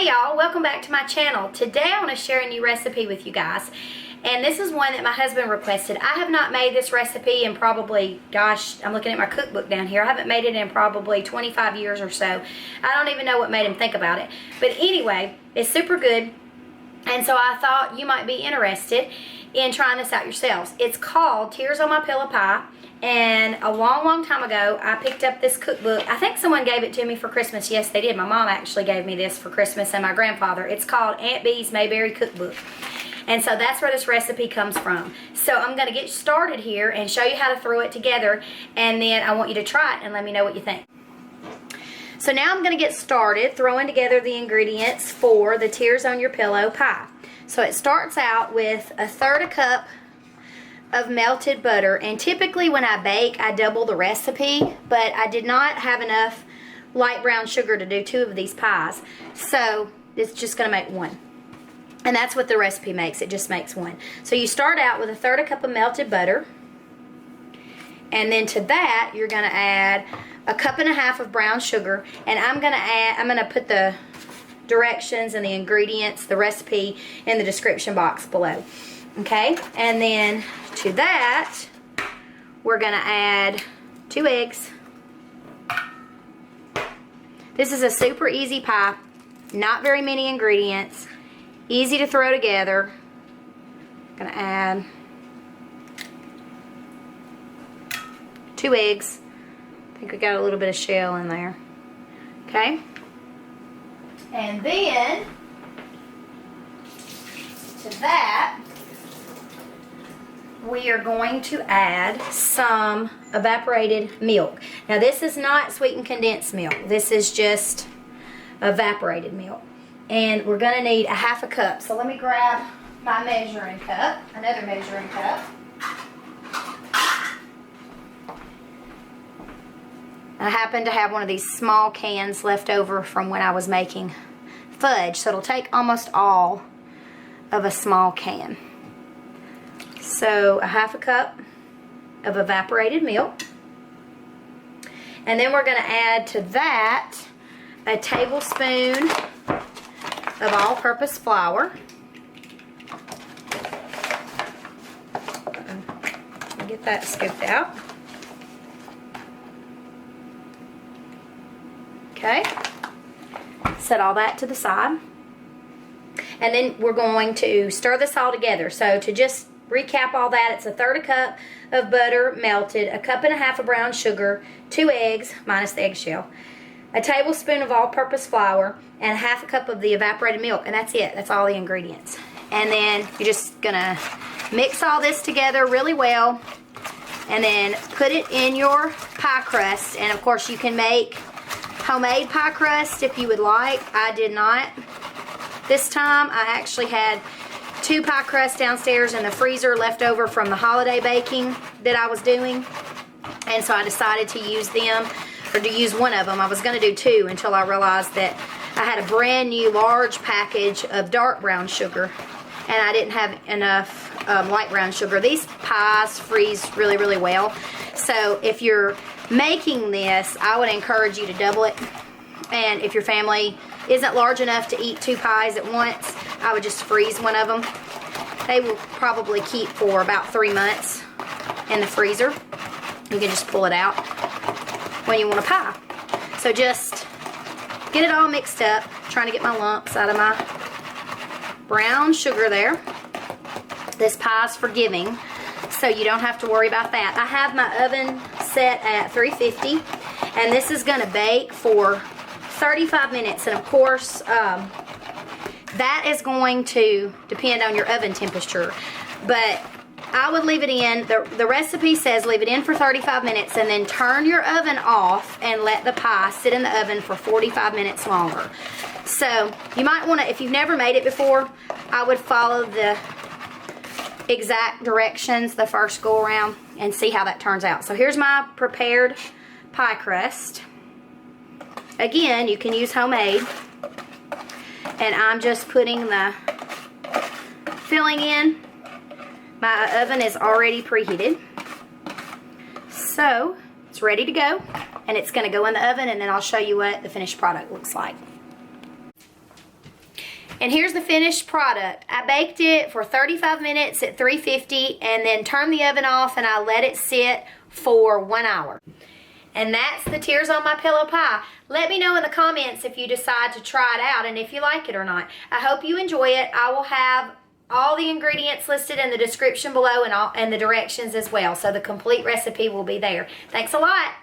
y'all, welcome back to my channel. Today I want to share a new recipe with you guys, and this is one that my husband requested. I have not made this recipe in probably, gosh, I'm looking at my cookbook down here. I haven't made it in probably 25 years or so. I don't even know what made him think about it. But anyway, it's super good, and so I thought you might be interested in trying this out yourselves. It's called Tears on My Pillow Pie. And a long time ago, I picked up this cookbook. I think someone gave it to me for Christmas. Yes, they did. My mom actually gave me this for Christmas, and my grandfather. It's called Aunt Bee's Mayberry Cookbook. And so that's where this recipe comes from. So I'm going to get started here and show you how to throw it together. And then I want you to try it and let me know what you think. So now I'm going to get started throwing together the ingredients for the Tears on Your Pillow pie. So it starts out with 1/3 cup of melted butter, and typically when I bake I double the recipe, but I did not have enough light brown sugar to do 2 of these pies, so it's just going to make 1, and that's what the recipe makes. It just makes 1. So you start out with 1/3 cup of melted butter, and then to that you're going to add 1.5 cups of brown sugar, and I'm going to put the directions and the ingredients, the recipe, in the description box below. Okay, and then to that we're going to add 2 eggs. This is a super easy pie, not very many ingredients, easy to throw together. I'm going to add 2 eggs. I think we got a little bit of shell in there. Okay, and then to that we are going to add some evaporated milk. Now this is not sweetened condensed milk. This is just evaporated milk. And we're going to need 1/2 cup. So let me grab my measuring cup, another measuring cup. I happen to have one of these small cans left over from when I was making fudge. So it'll take almost all of a small can. So 1/2 cup of evaporated milk, and then we're going to add to that a tablespoon of all-purpose flour. Get that scooped out. Okay, set all that to the side, and then we're going to stir this all together. So to just recap all that, it's 1/3 cup of butter melted, 1.5 cups of brown sugar, 2 eggs minus the eggshell, a tablespoon of all-purpose flour, and 1/2 cup of the evaporated milk, and that's it. That's all the ingredients. And then you're just gonna mix all this together really well, and then put it in your pie crust. And of course you can make homemade pie crust if you would like. I did not this time. I actually had 2 pie crusts downstairs in the freezer left over from the holiday baking that I was doing, and so I decided to use them, or to use one of them. I was going to do 2 until I realized that I had a brand new large package of dark brown sugar, and I didn't have enough light brown sugar. These pies freeze really well, so if you're making this, I would encourage you to double it. And if your family isn't large enough to eat 2 pies at once, I would just freeze one of them. They will probably keep for about 3 months in the freezer. You can just pull it out when you want a pie. So just get it all mixed up. Trying to get my lumps out of my brown sugar there. This pie's forgiving, so you don't have to worry about that. I have my oven set at 350, and this is going to bake for 35 minutes, and of course that is going to depend on your oven temperature, but I would leave it in, the recipe says leave it in for 35 minutes and then turn your oven off and let the pie sit in the oven for 45 minutes longer. So you might want to, if you've never made it before, I would follow the exact directions the first go around and see how that turns out. So here's my prepared pie crust. Again, you can use homemade, and I'm just putting the filling in. My oven is already preheated, so it's ready to go, and it's going to go in the oven, and then I'll show you what the finished product looks like. And here's the finished product. I baked it for 35 minutes at 350 and then turned the oven off and I let it sit for 1 hour. And that's the Tears on My Pillow pie. Let me know in the comments if you decide to try it out and if you like it or not. I hope you enjoy it. I will have all the ingredients listed in the description below and the directions as well. So the complete recipe will be there. Thanks a lot.